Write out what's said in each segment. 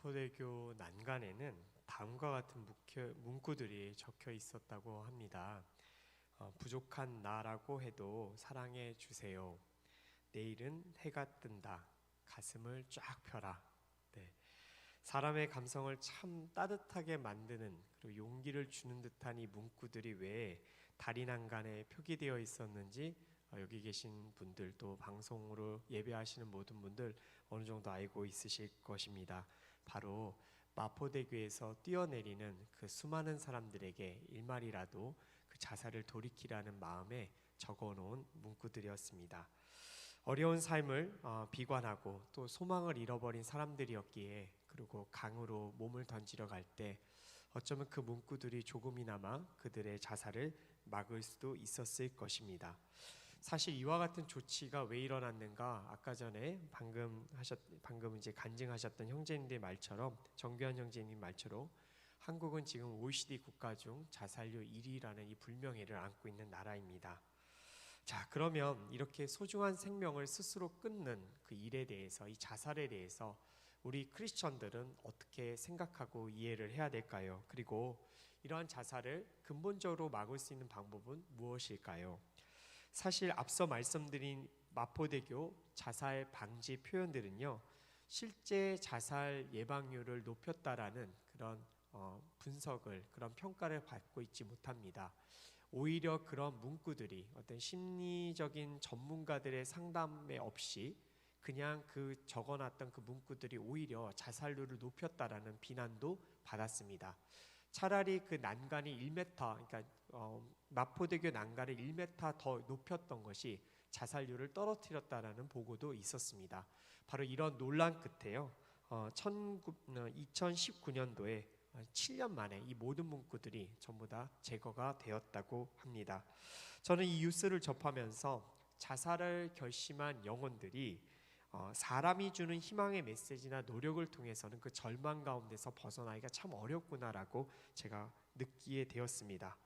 마포대교 난간에는 다음과 같은 문구들이 적혀 있었다고 합니다. 부족한 나라고 해도 사랑해 주세요. 내일은 해가 뜬다. 가슴을 쫙 펴라. 네. 사람의 감성을 참 따뜻하게 만드는 그리고 용기를 주는 듯한 이 문구들이 왜 다리 난간에 표기되어 있었는지 여기 계신 분들 또 방송으로 예배하시는 모든 분들 어느 정도 알고 있으실 것입니다. 바로 마포대교에서 뛰어내리는 그 수많은 사람들에게 일말이라도 그 자살을 돌이키라는 마음에 적어놓은 문구들이었습니다. 어려운 삶을 비관하고 또 소망을 잃어버린 사람들이었기에, 그리고 강으로 몸을 던지러 갈 때 어쩌면 그 문구들이 조금이나마 그들의 자살을 막을 수도 있었을 것입니다. 사실 이와 같은 조치가 왜 일어났는가, 아까 전에 방금 이제 간증하셨던 형제님들 말처럼, 정규환 형제님 말처럼 한국은 지금 OECD 국가 중 자살률 1위라는 이 불명예를 안고 있는 나라입니다. 자, 그러면 이렇게 소중한 생명을 스스로 끊는 그 일에 대해서, 이 자살에 대해서 우리 크리스천들은 어떻게 생각하고 이해를 해야 될까요? 그리고 이러한 자살을 근본적으로 막을 수 있는 방법은 무엇일까요? 사실 앞서 말씀드린 마포대교 자살 방지 표현들은요, 실제 자살 예방률을 높였다라는 그런 분석을, 그런 평가를 받고 있지 못합니다. 오히려 그런 문구들이 어떤 심리적인 전문가들의 상담에 없이 그냥 그 적어놨던 그 문구들이 오히려 자살률을 높였다라는 비난도 받았습니다. 차라리 그 난간이 1m, 그러니까 마포대교 난간을 1m 더 높였던 것이 자살률을 떨어뜨렸다라는 보고도 있었습니다. 바로 이런 논란 끝에요, 2019년도에 7년 만에 이 모든 문구들이 전부 다 제거가 되었다고 합니다. 저는 이 뉴스를 접하면서 자살을 결심한 영혼들이 사람이 주는 희망의 메시지나 노력을 통해서는 그 절망 가운데서 벗어나기가 참 어렵구나라고 제가 느끼게 되었습니다.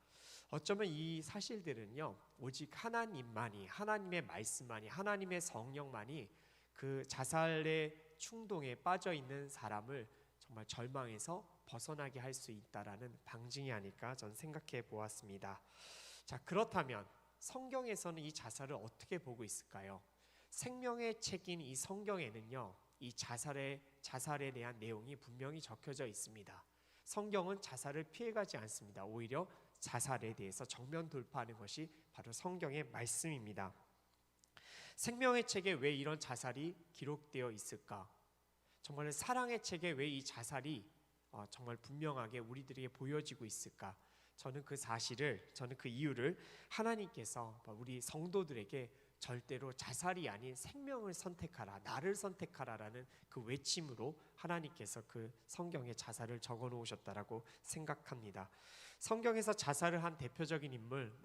어쩌면 이 사실들은요, 오직 하나님만이, 하나님의 말씀만이, 하나님의 성령만이 그 자살의 충동에 빠져 있는 사람을 정말 절망에서 벗어나게 할 수 있다라는 방증이 아닐까 저는 생각해 보았습니다. 자, 그렇다면 성경에서는 이 자살을 어떻게 보고 있을까요? 생명의 책인 이 성경에는요, 이 자살에 대한 내용이 분명히 적혀져 있습니다. 성경은 자살을 피해가지 않습니다. 오히려 자살에 대해서 정면 돌파하는 것이 바로 성경의 말씀입니다. 생명의 책에 왜 이런 자살이 기록되어 있을까? 정말 사랑의 책에 왜 이 자살이 정말 분명하게 우리들에게 보여지고 있을까? 저는 그 이유를 하나님께서 우리 성도들에게 절대로 자살이 아닌 생명을 선택하라, 나를 선택하라라는 그 외침으로 하나님께서 그 성경에 자살을 적어 놓으셨다라고 생각합니다. 성경에서 자살을 한 대표적인 인물,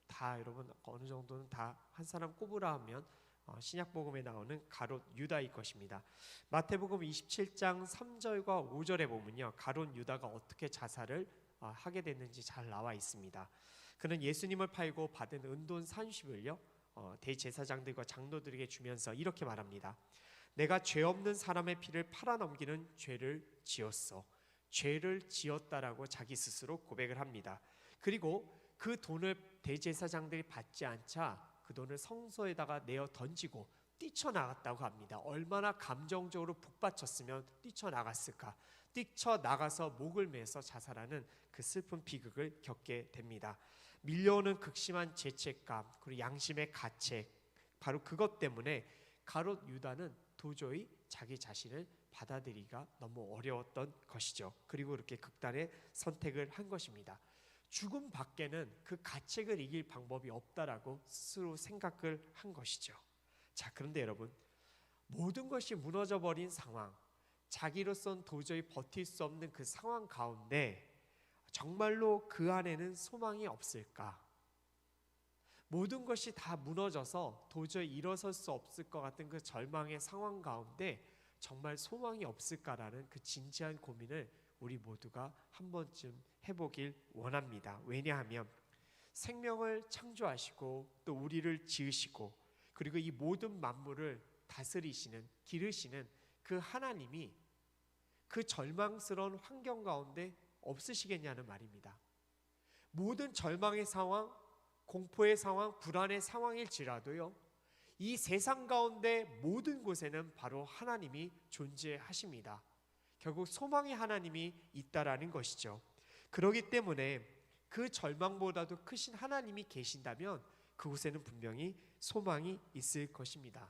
다 여러분 어느 정도는 다 한 사람 꼽으라 하면 신약복음에 나오는 가롯 유다일 것입니다. 마태복음 27장 3절과 5절에 보면요, 가롯 유다가 어떻게 자살을 하게 됐는지 잘 나와 있습니다. 그는 예수님을 팔고 받은 은돈 30을요 대제사장들과 장로들에게 주면서 이렇게 말합니다. 내가 죄 없는 사람의 피를 팔아넘기는 죄를 지었어. 죄를 지었다라고 자기 스스로 고백을 합니다. 그리고 그 돈을 대제사장들이 받지 않자 그 돈을 성소에다가 내어 던지고 뛰쳐나갔다고 합니다. 얼마나 감정적으로 북받쳤으면 뛰쳐나갔을까. 뛰쳐나가서 목을 매서 자살하는 그 슬픈 비극을 겪게 됩니다. 밀려오는 극심한 죄책감, 그리고 양심의 가책, 바로 그것 때문에 가롯 유다는 도저히 자기 자신을 받아들이기가 너무 어려웠던 것이죠. 그리고 이렇게 극단의 선택을 한 것입니다. 죽음 밖에는 그 가책을 이길 방법이 없다라고 스스로 생각을 한 것이죠. 자, 그런데 여러분, 모든 것이 무너져 버린 상황, 자기로선 도저히 버틸 수 없는 그 상황 가운데 정말로 그 안에는 소망이 없을까? 모든 것이 다 무너져서 도저히 일어설 수 없을 것 같은 그 절망의 상황 가운데 정말 소망이 없을까라는 그 진지한 고민을 우리 모두가 한 번쯤 해보길 원합니다. 왜냐하면 생명을 창조하시고 또 우리를 지으시고 그리고 이 모든 만물을 다스리시는, 기르시는 그 하나님이 그 절망스러운 환경 가운데 없으시겠냐는 말입니다. 모든 절망의 상황, 공포의 상황, 불안의 상황일지라도요, 이 세상 가운데 모든 곳에는 바로 하나님이 존재하십니다. 결국 소망의 하나님이 있다라는 것이죠. 그렇기 때문에 그 절망보다도 크신 하나님이 계신다면 그곳에는 분명히 소망이 있을 것입니다.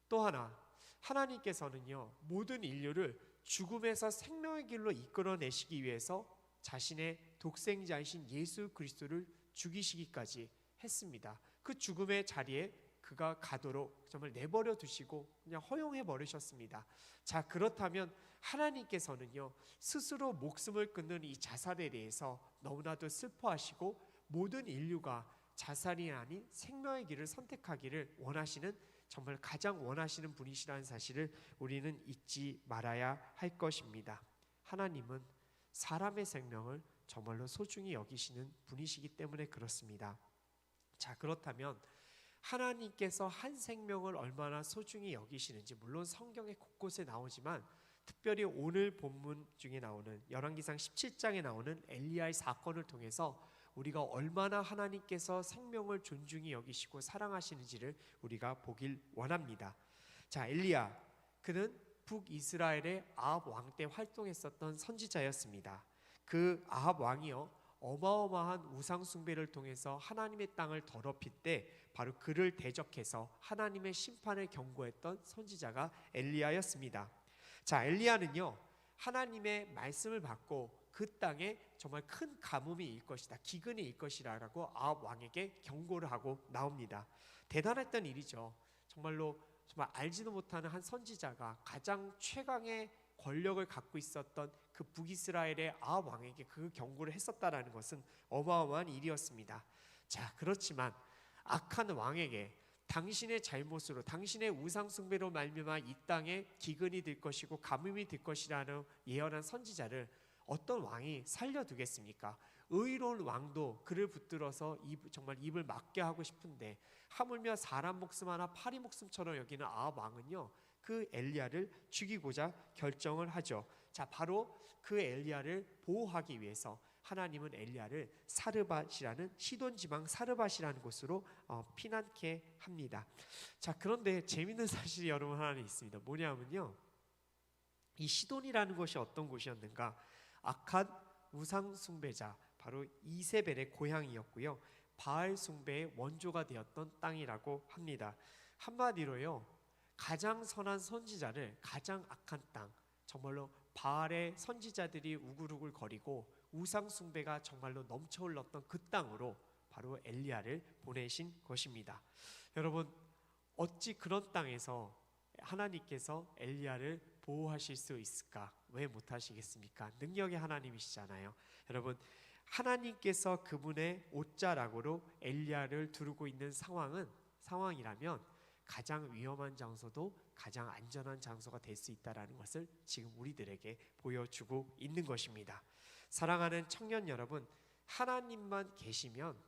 또 하나, 하나님께서는요, 모든 인류를 죽음에서 생명의 길로 이끌어내시기 위해서 자신의 독생자이신 예수 그리스도를 죽이시기까지 했습니다. 그 죽음의 자리에 그가 가도록 정말 내버려 두시고 그냥 허용해 버리셨습니다. 자, 그렇다면 하나님께서는요, 스스로 목숨을 끊는 이 자살에 대해서 너무나도 슬퍼하시고 모든 인류가 자살이 아닌 생명의 길을 선택하기를 원하시는, 정말 가장 원하시는 분이시라는 사실을 우리는 잊지 말아야 할 것입니다. 하나님은 사람의 생명을 정말로 소중히 여기시는 분이시기 때문에 그렇습니다. 자, 그렇다면 하나님께서 한 생명을 얼마나 소중히 여기시는지 물론 성경의 곳곳에 나오지만 특별히 오늘 본문 중에 나오는 열왕기상 17장에 나오는 엘리야의 사건을 통해서 우리가 얼마나 하나님께서 생명을 존중히 여기시고 사랑하시는지를 우리가 보길 원합니다. 자, 엘리야, 그는 북이스라엘의 아합 왕 때 활동했었던 선지자였습니다. 그 아합 왕이요, 어마어마한 우상 숭배를 통해서 하나님의 땅을 더럽힐 때 바로 그를 대적해서 하나님의 심판을 경고했던 선지자가 엘리야였습니다. 자, 엘리야는요, 하나님의 말씀을 받고 그 땅에 정말 큰 가뭄이 일 것이다, 기근이 일 것이라고 아합 왕에게 경고를 하고 나옵니다. 대단했던 일이죠. 정말 알지도 못하는 한 선지자가 가장 최강의 권력을 갖고 있었던 그 북이스라엘의 아합 왕에게 그 경고를 했었다라는 것은 어마어마한 일이었습니다. 자, 그렇지만 악한 왕에게 당신의 잘못으로, 당신의 우상 숭배로 말미암아 이 땅에 기근이 될 것이고 가뭄이 될 것이라는 예언한 선지자를 어떤 왕이 살려두겠습니까? 의로운 왕도 그를 붙들어서 정말 입을 막게 하고 싶은데 하물며 사람 목숨 하나 파리 목숨처럼 여기는 아합 왕은요, 그 엘리야를 죽이고자 결정을 하죠. 자, 바로 그 엘리야를 보호하기 위해서 하나님은 엘리야를 사르밧이라는 시돈 지방 사르밧이라는 곳으로 피난케 합니다. 자, 그런데 재밌는 사실이 여러분 하나 있습니다. 뭐냐면요, 이 시돈이라는 곳이 어떤 곳이었는가? 악한 우상 숭배자 바로 이세벨의 고향이었고요, 바알 숭배의 원조가 되었던 땅이라고 합니다. 한마디로요, 가장 선한 선지자를 가장 악한 땅, 정말로 바알의 선지자들이 우글우글 거리고 우상 숭배가 정말로 넘쳐 흘렀던 그 땅으로 바로 엘리야를 보내신 것입니다. 여러분, 어찌 그런 땅에서 하나님께서 엘리야를 보호하실 수 있을까? 왜 못하시겠습니까? 능력의 하나님이시잖아요. 여러분, 하나님께서 그분의 옷자락으로 엘리야를 두르고 있는 상황이라면 가장 위험한 장소도 가장 안전한 장소가 될 수 있다는 것을 지금 우리들에게 보여주고 있는 것입니다. 사랑하는 청년 여러분, 하나님만 계시면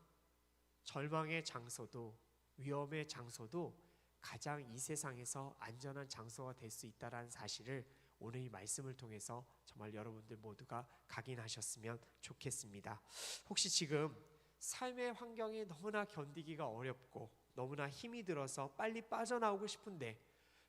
절망의 장소도 위험의 장소도 가장 이 세상에서 안전한 장소가 될 수 있다는 사실을 오늘 이 말씀을 통해서 정말 여러분들 모두가 각인하셨으면 좋겠습니다. 혹시 지금 삶의 환경이 너무나 견디기가 어렵고 너무나 힘이 들어서 빨리 빠져나오고 싶은데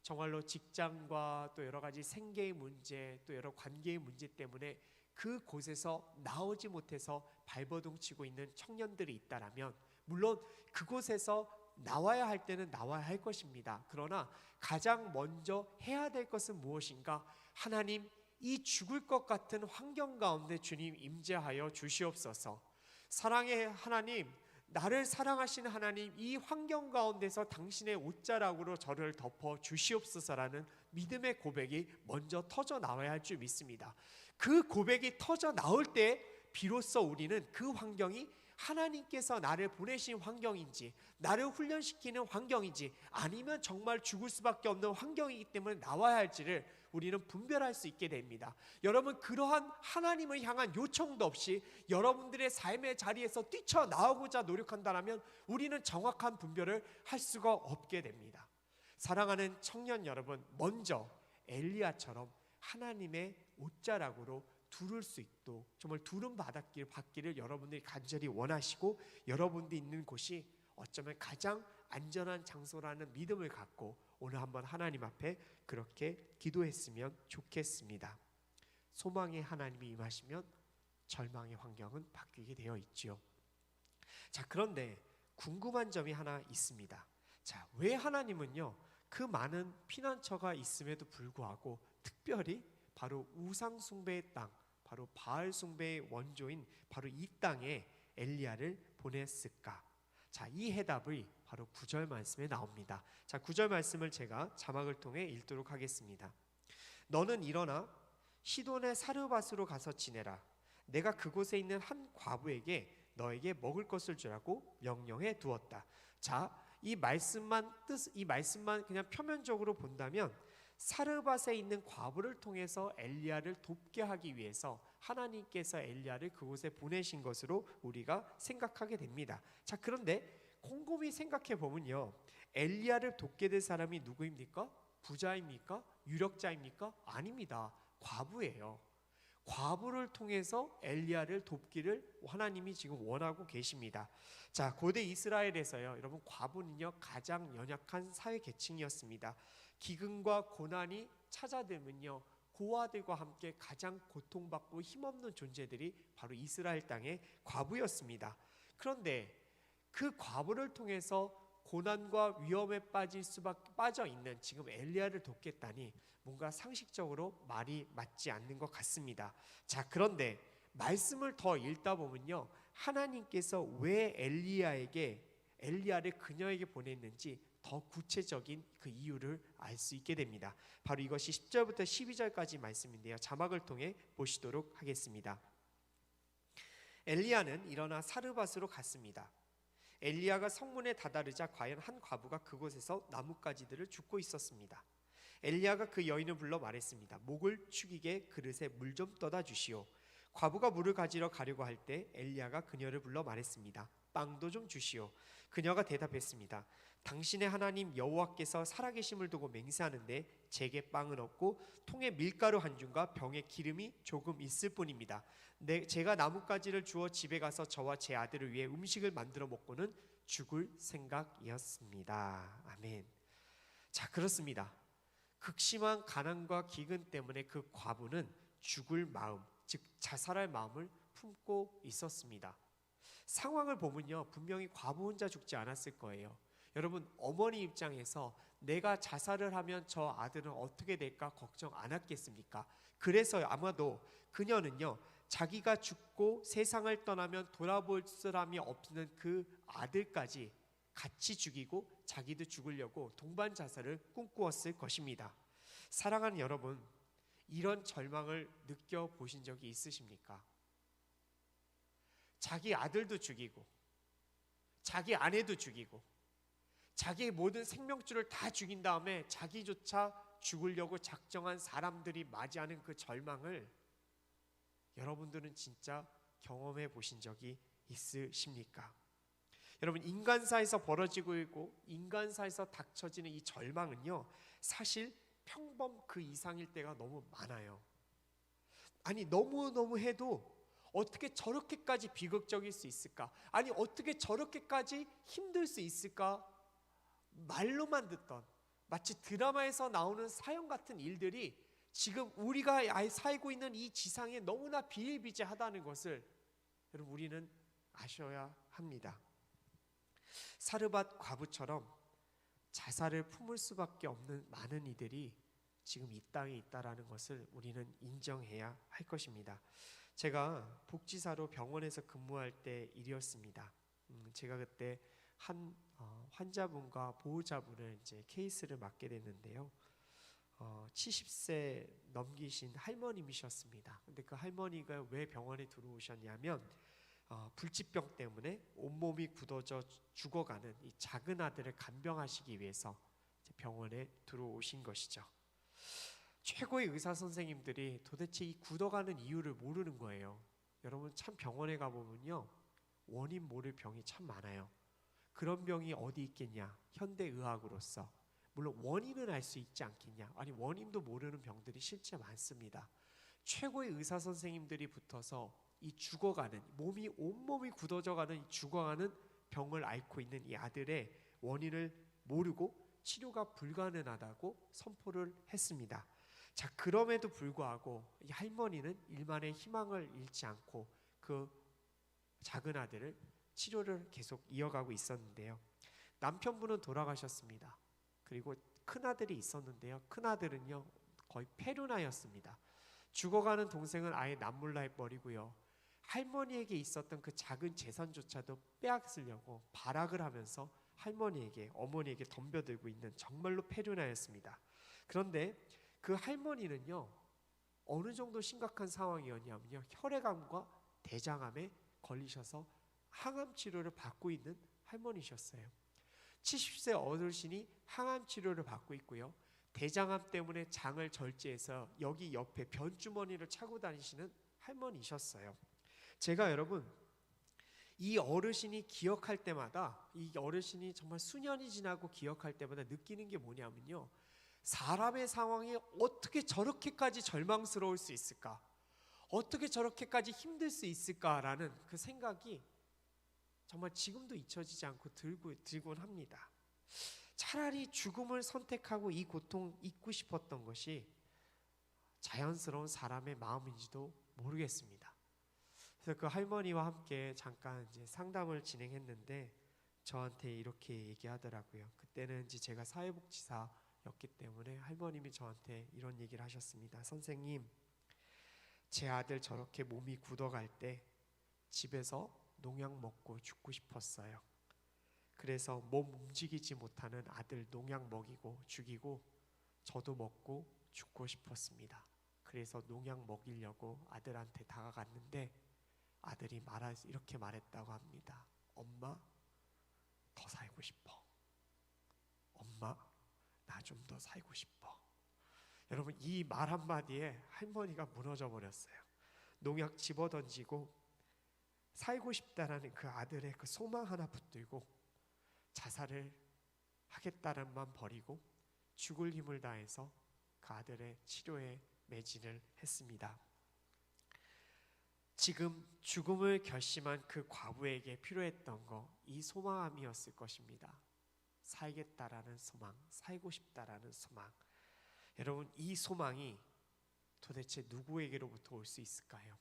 정말로 직장과 또 여러 가지 생계의 문제, 또 여러 관계의 문제 때문에 그 곳에서 나오지 못해서 발버둥치고 있는 청년들이 있다라면, 물론 그곳에서 나와야 할 때는 나와야 할 것입니다. 그러나 가장 먼저 해야 될 것은 무엇인가? 하나님, 이 죽을 것 같은 환경 가운데 주님 임재하여 주시옵소서. 사랑의 하나님, 나를 사랑하시는 하나님, 이 환경 가운데서 당신의 옷자락으로 저를 덮어 주시옵소서라는 믿음의 고백이 먼저 터져 나와야 할 줄 믿습니다. 그 고백이 터져 나올 때 비로소 우리는 그 환경이 하나님께서 나를 보내신 환경인지, 나를 훈련시키는 환경인지, 아니면 정말 죽을 수밖에 없는 환경이기 때문에 나와야 할지를 우리는 분별할 수 있게 됩니다. 여러분, 그러한 하나님을 향한 요청도 없이 여러분들의 삶의 자리에서 뛰쳐나오고자 노력한다면 우리는 정확한 분별을 할 수가 없게 됩니다. 사랑하는 청년 여러분, 먼저 엘리야처럼 하나님의 옷자락으로 두를 수 있도록 정말 두름 받기를 여러분들이 간절히 원하시고 여러분들이 있는 곳이 어쩌면 가장 안전한 장소라는 믿음을 갖고 오늘 한번 하나님 앞에 그렇게 기도했으면 좋겠습니다. 소망의 하나님이 임하시면 절망의 환경은 바뀌게 되어 있지요. 자, 그런데 궁금한 점이 하나 있습니다. 자, 왜 하나님은요 그 많은 피난처가 있음에도 불구하고 특별히 바로 우상 숭배의 땅, 바로 바알 숭배의 원조인 바로 이 땅에 엘리야를 보냈을까? 자, 이 해답이 바로 9절 말씀에 나옵니다. 자, 9절 말씀을 제가 자막을 통해 읽도록 하겠습니다. 너는 일어나 시돈의 사르밧으로 가서 지내라. 내가 그곳에 있는 한 과부에게 너에게 먹을 것을 주라고 명령해 두었다. 자, 이 말씀만 그냥 표면적으로 본다면 사르밧에 있는 과부를 통해서 엘리야를 돕게 하기 위해서 하나님께서 엘리야를 그곳에 보내신 것으로 우리가 생각하게 됩니다. 자, 그런데 곰곰이 생각해 보면요, 엘리야를 돕게 될 사람이 누구입니까? 부자입니까? 유력자입니까? 아닙니다. 과부예요. 과부를 통해서 엘리야를 돕기를 하나님이 지금 원하고 계십니다. 자, 고대 이스라엘에서요, 여러분, 과부는요 가장 연약한 사회 계층이었습니다. 기근과 고난이 찾아들면요 고아들과 함께 가장 고통받고 힘없는 존재들이 바로 이스라엘 땅의 과부였습니다. 그런데 그 과부를 통해서 고난과 위험에 빠져 있는 지금 엘리야를 돕겠다니 뭔가 상식적으로 말이 맞지 않는 것 같습니다. 자, 그런데 말씀을 더 읽다 보면요, 하나님께서 왜 엘리야를 그녀에게 보냈는지 더 구체적인 그 이유를 알 수 있게 됩니다. 바로 이것이 10절부터 12절까지 말씀인데요, 자막을 통해 보시도록 하겠습니다. 엘리야는 일어나 사르밧으로 갔습니다. 엘리야가 성문에 다다르자 과연 한 과부가 그곳에서 나뭇가지들을 줍고 있었습니다. 엘리야가 그 여인을 불러 말했습니다. 목을 축이게 그릇에 물 좀 떠다 주시오. 과부가 물을 가지러 가려고 할 때 엘리야가 그녀를 불러 말했습니다. 빵도 좀 주시오. 그녀가 대답했습니다. 당신의 하나님 여호와께서 살아계심을 두고 맹세하는데 제게 빵은 없고 통에 밀가루 한 줌과 병에 기름이 조금 있을 뿐입니다. 제가 나뭇가지를 주어 집에 가서 저와 제 아들을 위해 음식을 만들어 먹고는 죽을 생각이었습니다. 아멘. 자, 그렇습니다. 극심한 가난과 기근 때문에 그 과부는 죽을 마음, 즉 자살할 마음을 품고 있었습니다. 상황을 보면요, 분명히 과부 혼자 죽지 않았을 거예요. 여러분, 어머니 입장에서 내가 자살을 하면 저 아들은 어떻게 될까 걱정 안 했겠습니까? 그래서 아마도 그녀는요, 자기가 죽고 세상을 떠나면 돌아볼 사람이 없는 그 아들까지 같이 죽이고 자기도 죽으려고 동반 자살을 꿈꾸었을 것입니다. 사랑하는 여러분, 이런 절망을 느껴보신 적이 있으십니까? 자기 아들도 죽이고 자기 아내도 죽이고 자기의 모든 생명줄을 다 죽인 다음에 자기조차 죽으려고 작정한 사람들이 맞이하는 그 절망을 여러분들은 진짜 경험해 보신 적이 있으십니까? 여러분, 인간사에서 벌어지고 있고 인간사에서 닥쳐지는 이 절망은요, 사실 평범 그 이상일 때가 너무 많아요. 아니, 너무너무 해도 어떻게 저렇게까지 비극적일 수 있을까? 아니, 어떻게 저렇게까지 힘들 수 있을까? 말로만 듣던 마치 드라마에서 나오는 사연 같은 일들이 지금 우리가 살고 있는 이 지상에 너무나 비일비재하다는 것을 여러분, 우리는 아셔야 합니다. 사르밧 과부처럼 자살을 품을 수밖에 없는 많은 이들이 지금 이 땅에 있다라는 것을 우리는 인정해야 할 것입니다. 제가 복지사로 병원에서 근무할 때 일이었습니다. 제가 그때 한 환자분과 보호자분을 이제 케이스를 맡게 됐는데요. 70세 넘기신 할머님이셨습니다. 근데 그 할머니가 왜 병원에 들어오셨냐면 불치병 때문에 온몸이 굳어져 죽어가는 이 작은 아들을 간병하시기 위해서 병원에 들어오신 것이죠. 최고의 의사 선생님들이 도대체 이 굳어가는 이유를 모르는 거예요. 여러분, 참 병원에 가보면요, 원인 모를 병이 참 많아요. 그런 병이 어디 있겠냐? 현대의학으로서 물론 원인은 알 수 있지 않겠냐? 아니, 원인도 모르는 병들이 실제 많습니다. 최고의 의사 선생님들이 붙어서 이 죽어가는 온몸이 굳어져가는 죽어가는 병을 앓고 있는 이 아들의 원인을 모르고 치료가 불가능하다고 선포를 했습니다. 자, 그럼에도 불구하고 이 할머니는 일만의 희망을 잃지 않고 그 작은 아들을 치료를 계속 이어가고 있었는데요. 남편분은 돌아가셨습니다. 그리고 큰아들이 있었는데요. 큰아들은요 거의 폐륜아였습니다. 죽어가는 동생은 아예 남몰라 해버리고요. 할머니에게 있었던 그 작은 재산조차도 빼앗으려고 발악을 하면서 할머니에게, 어머니에게 덤벼들고 있는 정말로 폐륜아였습니다. 그런데 그 할머니는요 어느 정도 심각한 상황이었냐면요, 혈액암과 대장암에 걸리셔서 항암 치료를 받고 있는 할머니셨어요. 70세 어르신이 항암 치료를 받고 있고요, 대장암 때문에 장을 절제해서 여기 옆에 변주머니를 차고 다니시는 할머니셨어요. 제가 여러분 이 어르신이 기억할 때마다, 이 어르신이 정말 수년이 지나고 기억할 때마다 느끼는 게 뭐냐면요, 사람의 상황이 어떻게 저렇게까지 절망스러울 수 있을까, 어떻게 저렇게까지 힘들 수 있을까라는 그 생각이 정말 지금도 잊혀지지 않고 들곤 합니다. 차라리 죽음을 선택하고 이 고통 잊고 싶었던 것이 자연스러운 사람의 마음인지도 모르겠습니다. 그래서 그 할머니와 함께 잠깐 이제 상담을 진행했는데 저한테 이렇게 얘기하더라고요. 그때는 이제 제가 사회복지사였기 때문에 할머님이 저한테 이런 얘기를 하셨습니다. 선생님, 제 아들 저렇게 몸이 굳어갈 때 집에서 농약 먹고 죽고 싶었어요. 그래서 몸 움직이지 못하는 아들 농약 먹이고 죽이고 저도 먹고 죽고 싶었습니다. 그래서 농약 먹이려고 아들한테 다가갔는데 아들이 이렇게 말했다고 합니다. 엄마, 더 살고 싶어. 엄마, 나 좀 더 살고 싶어. 여러분, 이 말 한마디에 할머니가 무너져 버렸어요. 농약 집어던지고 살고 싶다라는 그 아들의 그 소망 하나 붙들고 자살을 하겠다는 만 버리고 죽을 힘을 다해서 그 아들의 치료에 매진을 했습니다. 지금 죽음을 결심한 그 과부에게 필요했던 거, 이 소망함이었을 것입니다. 살겠다라는 소망, 살고 싶다라는 소망. 여러분, 이 소망이 도대체 누구에게로부터 올 수 있을까요?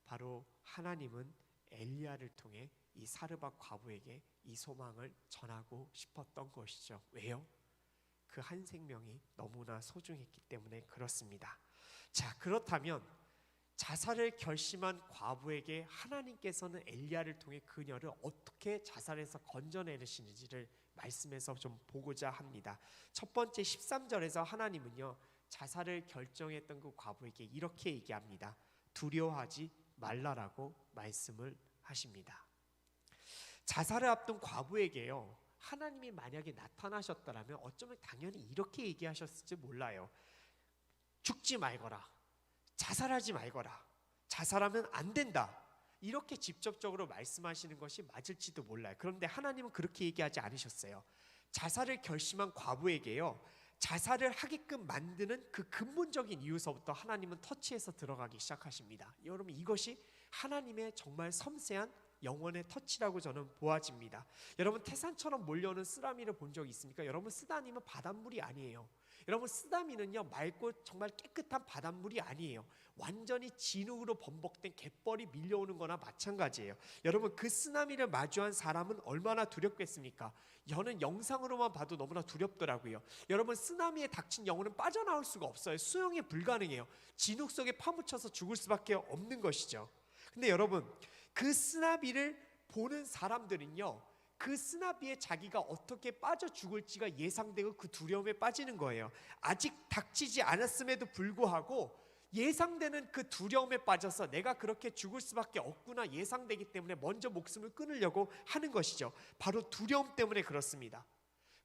바로 하나님은 엘리야를 통해 이 사르밧 과부에게 이 소망을 전하고 싶었던 것이죠. 왜요? 그 한 생명이 너무나 소중했기 때문에 그렇습니다. 자, 그렇다면 자살을 결심한 과부에게 하나님께서는 엘리야를 통해 그녀를 어떻게 자살에서 건져내시는지를 말씀에서 좀 보고자 합니다. 첫 번째 13절에서 하나님은요, 자살을 결정했던 그 과부에게 이렇게 얘기합니다. 두려워하지 말라라고 말씀을 하십니다. 자살을 앞둔 과부에게요, 하나님이 만약에 나타나셨더라면 어쩌면 당연히 이렇게 얘기하셨을지 몰라요. 죽지 말거라, 자살하지 말거라, 자살하면 안 된다, 이렇게 직접적으로 말씀하시는 것이 맞을지도 몰라요. 그런데 하나님은 그렇게 얘기하지 않으셨어요. 자살을 결심한 과부에게요, 자살을 하게끔 만드는 그 근본적인 이유서부터 하나님은 터치해서 들어가기 시작하십니다. 여러분, 이것이 하나님의 정말 섬세한 영혼의 터치라고 저는 보아집니다. 여러분, 태산처럼 몰려오는 쓰나미를 본 적 있습니까? 여러분, 쓰나미는 바닷물이 아니에요. 여러분, 쓰나미는요, 맑고 정말 깨끗한 바닷물이 아니에요. 완전히 진흙으로 범벅된 갯벌이 밀려오는 거나 마찬가지예요. 여러분, 그 쓰나미를 마주한 사람은 얼마나 두렵겠습니까? 저는 영상으로만 봐도 너무나 두렵더라고요. 여러분, 쓰나미에 닥친 영혼은 빠져나올 수가 없어요. 수영이 불가능해요. 진흙 속에 파묻혀서 죽을 수밖에 없는 것이죠. 근데 여러분, 그 쓰나미를 보는 사람들은요, 그 쓰나미에 자기가 어떻게 빠져 죽을지가 예상되고 그 두려움에 빠지는 거예요. 아직 닥치지 않았음에도 불구하고 예상되는 그 두려움에 빠져서 내가 그렇게 죽을 수밖에 없구나 예상되기 때문에 먼저 목숨을 끊으려고 하는 것이죠. 바로 두려움 때문에 그렇습니다.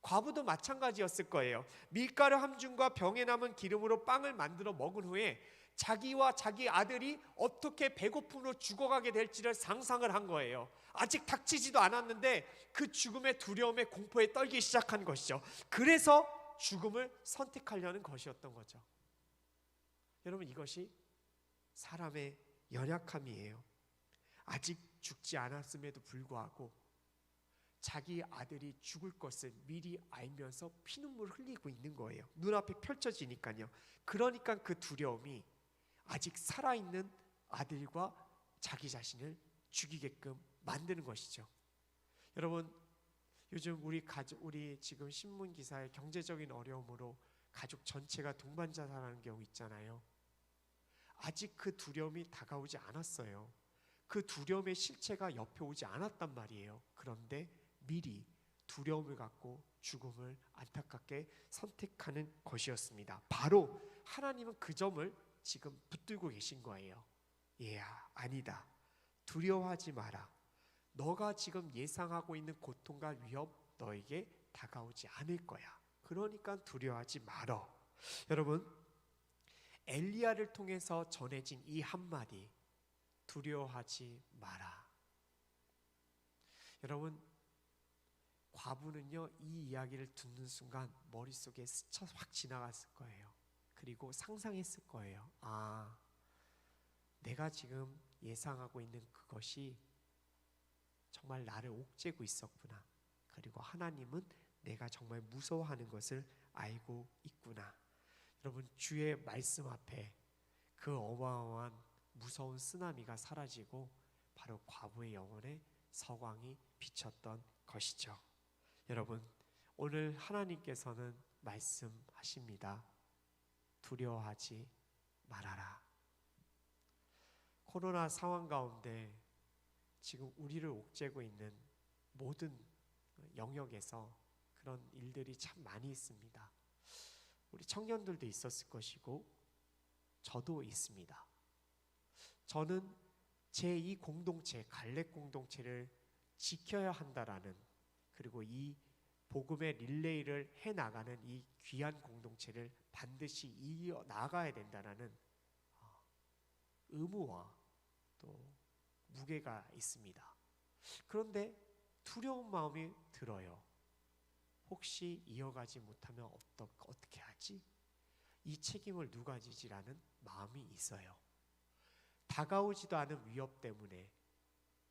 과부도 마찬가지였을 거예요. 밀가루 한 줌과 병에 남은 기름으로 빵을 만들어 먹은 후에 자기와 자기 아들이 어떻게 배고픔으로 죽어가게 될지를 상상을 한 거예요. 아직 닥치지도 않았는데 그 죽음의 두려움에 공포에 떨기 시작한 것이죠. 그래서 죽음을 선택하려는 것이었던 거죠. 여러분, 이것이 사람의 연약함이에요. 아직 죽지 않았음에도 불구하고 자기 아들이 죽을 것을 미리 알면서 피눈물 흘리고 있는 거예요. 눈앞에 펼쳐지니까요. 그러니까 그 두려움이 아직 살아있는 아들과 자기 자신을 죽이게끔 만드는 것이죠. 여러분, 요즘 우리 지금 신문 기사에 경제적인 어려움으로 가족 전체가 동반자살하는 경우 있잖아요. 아직 그 두려움이 다가오지 않았어요. 그 두려움의 실체가 옆에 오지 않았단 말이에요. 그런데 미리 두려움을 갖고 죽음을 안타깝게 선택하는 것이었습니다. 바로 하나님은 그 점을 지금 붙들고 계신 거예요. 얘야, 아니다. 두려워하지 마라. 너가 지금 예상하고 있는 고통과 위협 너에게 다가오지 않을 거야. 그러니까 두려워하지 말어. 여러분, 엘리야를 통해서 전해진 이 한마디, 두려워하지 마라. 여러분, 과부는요, 이 이야기를 듣는 순간 머릿속에 스쳐 확 지나갔을 거예요. 그리고 상상했을 거예요. 아, 내가 지금 예상하고 있는 그것이 정말 나를 옥죄고 있었구나. 그리고 하나님은 내가 정말 무서워하는 것을 알고 있구나. 여러분, 주의 말씀 앞에 그 어마어마한 무서운 쓰나미가 사라지고 바로 과부의 영혼에 서광이 비쳤던 것이죠. 여러분, 오늘 하나님께서는 말씀하십니다. 두려워하지 말아라. 코로나 상황 가운데 지금 우리를 옥죄고 있는 모든 영역에서 그런 일들이 참 많이 있습니다. 우리 청년들도 있었을 것이고 저도 있습니다. 저는 제 이 공동체, 갈렙 공동체를 지켜야 한다라는, 그리고 이 복음의 릴레이를 해나가는 이 귀한 공동체를 반드시 이어나가야 된다는 의무와 또 무게가 있습니다. 그런데 두려운 마음이 들어요. 혹시 이어가지 못하면 어떻게 하지? 이 책임을 누가 지지라는 마음이 있어요. 다가오지도 않은 위협 때문에,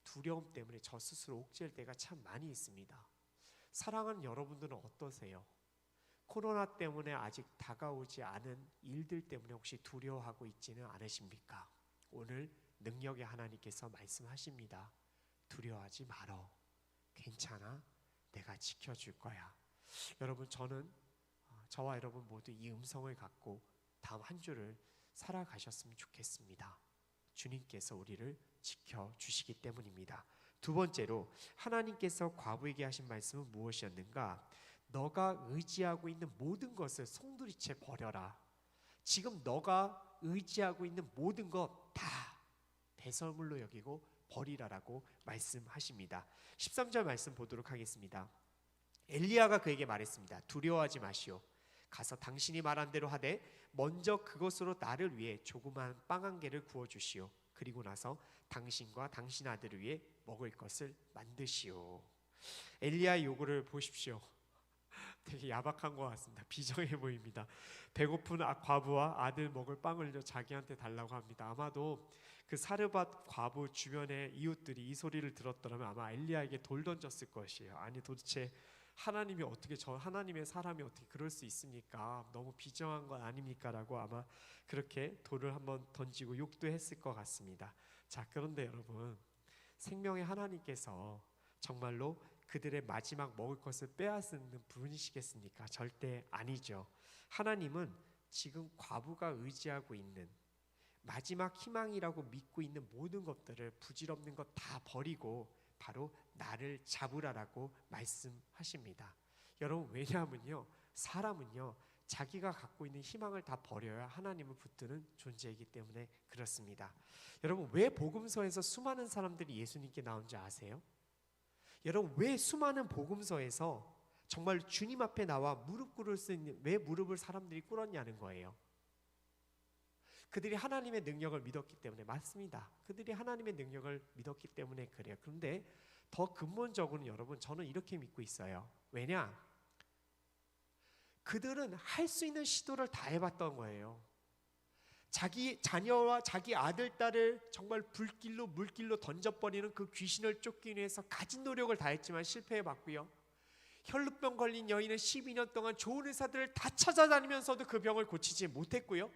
두려움 때문에 저 스스로 옥죄일 때가 참 많이 있습니다. 사랑하는 여러분들은 어떠세요? 코로나 때문에 아직 다가오지 않은 일들 때문에 혹시 두려워하고 있지는 않으십니까? 오늘 능력의 하나님께서 말씀하십니다. 두려워하지 말어. 괜찮아. 내가 지켜줄 거야. 여러분, 저와 여러분 모두 이 음성을 갖고 다음 한 주를 살아가셨으면 좋겠습니다. 주님께서 우리를 지켜주시기 때문입니다. 두 번째로 하나님께서 과부에게 하신 말씀은 무엇이었는가? 너가 의지하고 있는 모든 것을 송두리째 버려라. 지금 너가 의지하고 있는 모든 것 다 배설물로 여기고 버리라라고 말씀하십니다. 13절 말씀 보도록 하겠습니다. 엘리야가 그에게 말했습니다. 두려워하지 마시오. 가서 당신이 말한 대로 하되 먼저 그것으로 나를 위해 조그만 빵 한 개를 구워 주시오. 그리고 나서 당신과 당신 아들을 위해 먹을 것을 만드시오. 엘리야의 요구를 보십시오. 되게 야박한 것 같습니다. 비정해 보입니다. 배고픈 과부와 아들 먹을 빵을 자기한테 달라고 합니다. 아마도 그 사르밧 과부 주변의 이웃들이 이 소리를 들었더라면 아마 엘리야에게 돌 던졌을 것이에요. 아니 도대체 하나님이 어떻게, 하나님의 사람이 어떻게 그럴 수 있습니까? 너무 비정한 건 아닙니까? 라고 아마 그렇게 돌을 한번 던지고 욕도 했을 것 같습니다. 자, 그런데 여러분, 생명의 하나님께서 정말로 그들의 마지막 먹을 것을 빼앗는 분이시겠습니까? 절대 아니죠. 하나님은 지금 과부가 의지하고 있는 마지막 희망이라고 믿고 있는 모든 것들을, 부질없는 것 다 버리고 바로 나를 잡으라라고 말씀하십니다. 여러분, 왜냐하면요, 사람은요 자기가 갖고 있는 희망을 다 버려야 하나님을 붙드는 존재이기 때문에 그렇습니다. 여러분, 왜 복음서에서 수많은 사람들이 예수님께 나온지 아세요? 여러분, 왜 수많은 복음서에서 정말 주님 앞에 나와 무릎 꿇을 수 있는, 왜 무릎을 사람들이 꿇었냐는 거예요. 그들이 하나님의 능력을 믿었기 때문에. 맞습니다. 그들이 하나님의 능력을 믿었기 때문에 그래요. 그런데 더 근본적으로는 여러분, 저는 이렇게 믿고 있어요. 왜냐? 그들은 할 수 있는 시도를 다 해봤던 거예요. 자기 자녀와 자기 아들, 딸을 정말 불길로 물길로 던져버리는 그 귀신을 쫓기 위해서 가진 노력을 다했지만 실패해봤고요. 혈루병 걸린 여인은 12년 동안 좋은 의사들을 다 찾아다니면서도 그 병을 고치지 못했고요.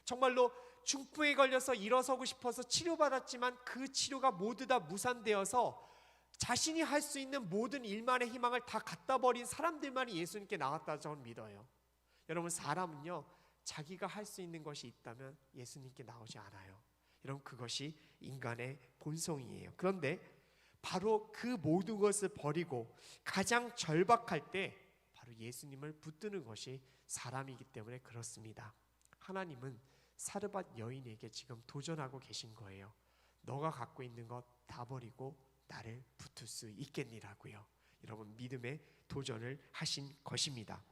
정말로 중풍에 걸려서 일어서고 싶어서 치료받았지만 그 치료가 모두 다 무산되어서 자신이 할 수 있는 모든 일만의 희망을 다 갖다 버린 사람들만이 예수님께 나왔다 저는 믿어요. 여러분, 사람은요, 자기가 할 수 있는 것이 있다면 예수님께 나오지 않아요. 여러분, 그것이 인간의 본성이에요. 그런데 바로 그 모든 것을 버리고 가장 절박할 때 바로 예수님을 붙드는 것이 사람이기 때문에 그렇습니다. 하나님은 사르밧 여인에게 지금 도전하고 계신 거예요. 너가 갖고 있는 것 다 버리고 나를 붙을 수 있겠니라고요. 여러분, 믿음의 도전을 하신 것입니다.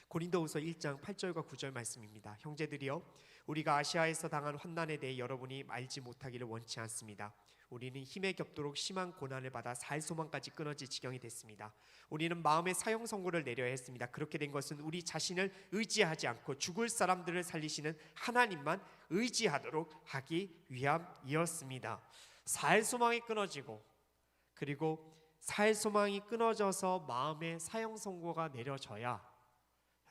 고린도후서 1장 8절과 9절 말씀입니다. 형제들이여, 우리가 아시아에서 당한 환난에 대해 여러분이 알지 못하기를 원치 않습니다. 우리는 힘에 겹도록 심한 고난을 받아 살 소망까지 끊어질 지경이 됐습니다. 우리는 마음의 사형 선고를 내려야 했습니다. 그렇게 된 것은 우리 자신을 의지하지 않고 죽을 사람들을 살리시는 하나님만 의지하도록 하기 위함이었습니다. 살 소망이 끊어지고, 그리고 살 소망이 끊어져서 마음의 사형 선고가 내려져야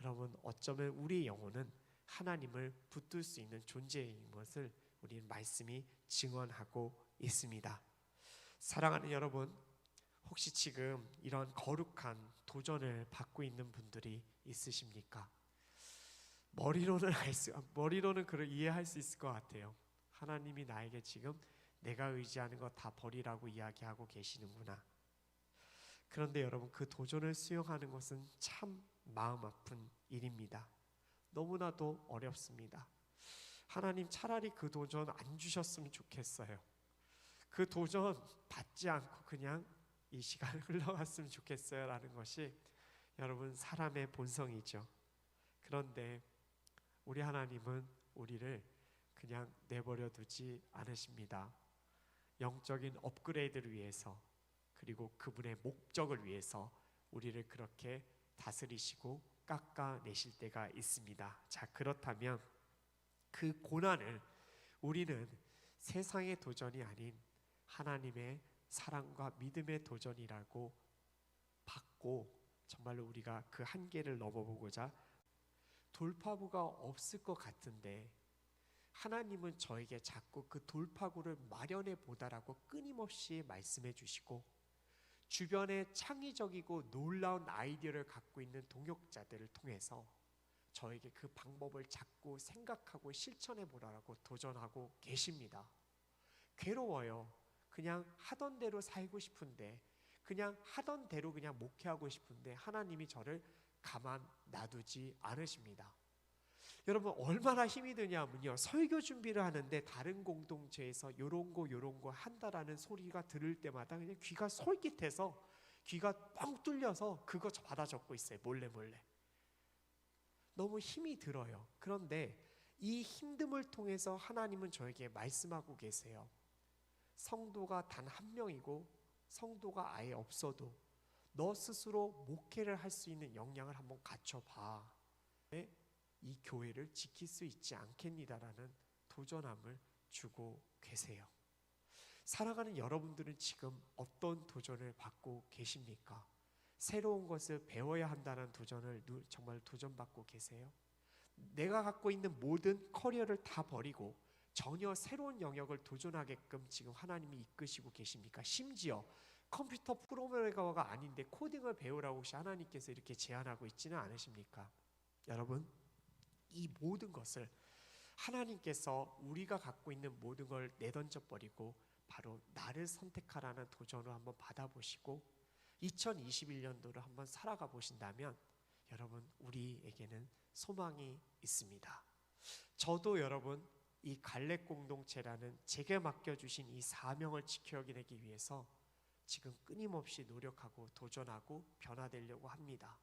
여러분, 어쩌면 우리의 영혼은 하나님을 붙들 수 있는 존재인 것을 우리는 말씀이 증언하고 있습니다. 사랑하는 여러분, 혹시 지금 이런 거룩한 도전을 받고 있는 분들이 있으십니까? 머리로는 그걸 이해할 수 있을 것 같아요. 하나님이 나에게 지금 내가 의지하는 거 다 버리라고 이야기하고 계시는구나. 그런데 여러분, 그 도전을 수용하는 것은 참 마음 아픈 일입니다. 너무나도 어렵습니다. 하나님, 차라리 그 도전 안 주셨으면 좋겠어요. 그 도전 받지 않고 그냥 이 시간을 흘러갔으면 좋겠어요 라는 것이 여러분, 사람의 본성이죠. 그런데 우리 하나님은 우리를 그냥 내버려 두지 않으십니다. 영적인 업그레이드를 위해서, 그리고 그분의 목적을 위해서 우리를 그렇게 다스리시고 깎아내실 때가 있습니다. 자, 그렇다면 그 고난을 우리는 세상의 도전이 아닌 하나님의 사랑과 믿음의 도전이라고 받고, 정말로 우리가 그 한계를 넘어보고자 돌파구가 없을 것 같은데 하나님은 저에게 자꾸 그 돌파구를 마련해 보다라고 끊임없이 말씀해 주시고, 주변에 창의적이고 놀라운 아이디어를 갖고 있는 동역자들을 통해서 저에게 그 방법을 자꾸 생각하고 실천해 보라고 도전하고 계십니다. 괴로워요. 그냥 하던 대로 살고 싶은데, 그냥 하던 대로 그냥 목회하고 싶은데 하나님이 저를 가만 놔두지 않으십니다. 여러분, 얼마나 힘이 드냐면요, 설교 준비를 하는데 다른 공동체에서 요런 거 한다라는 소리가 들을 때마다 그냥 귀가 솔깃해서 귀가 뻥 뚫려서 그거 받아 적고 있어요. 몰래. 너무 힘이 들어요. 그런데 이 힘듦을 통해서 하나님은 저에게 말씀하고 계세요. 성도가 단 한 명이고 성도가 아예 없어도 너 스스로 목회를 할 수 있는 역량을 한번 갖춰봐. 이 교회를 지킬 수 있지 않겠니다라는 도전함을 주고 계세요. 살아가는 여러분들은 지금 어떤 도전을 받고 계십니까? 새로운 것을 배워야 한다는 도전을 정말 도전받고 계세요? 내가 갖고 있는 모든 커리어를 다 버리고 전혀 새로운 영역을 도전하게끔 지금 하나님이 이끄시고 계십니까? 심지어 컴퓨터 프로그래머가 아닌데 코딩을 배우라고 혹시 하나님께서 이렇게 제안하고 있지는 않으십니까? 여러분, 이 모든 것을 하나님께서 우리가 갖고 있는 모든 걸 내던져 버리고 바로 나를 선택하라는 도전을 한번 받아보시고 2021년도를 한번 살아가 보신다면 여러분, 우리에게는 소망이 있습니다. 저도 여러분, 이 갈렙 공동체라는 제게 맡겨주신 이 사명을 지켜내기 위해서 지금 끊임없이 노력하고 도전하고 변화되려고 합니다.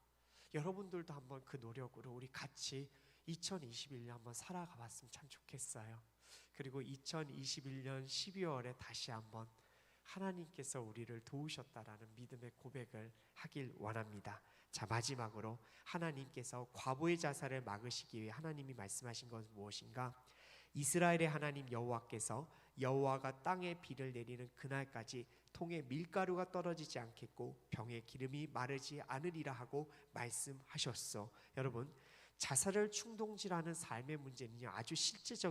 여러분들도 한번 그 노력으로 우리 같이 2021년 한번 살아가 봤으면 참 좋겠어요. 그리고 2021년 12월에 다시 한번 하나님께서 우리를 도우셨다라는 믿음의 고백을 하길 원합니다. 자, 마지막으로 하나님께서 과부의 자살을 막으시기 위해 하나님이 말씀하신 것은 무엇인가? 이스라엘의 하나님 여호와께서 여호와가 땅에 비를 내리는 그날까지 통에 밀가루가 떨어지지 않겠고 병에 기름이 마르지 않으리라 하고 말씀하셨어. 여러분, 자살을 충동질하는 삶의 문제는요, 아주 실제적인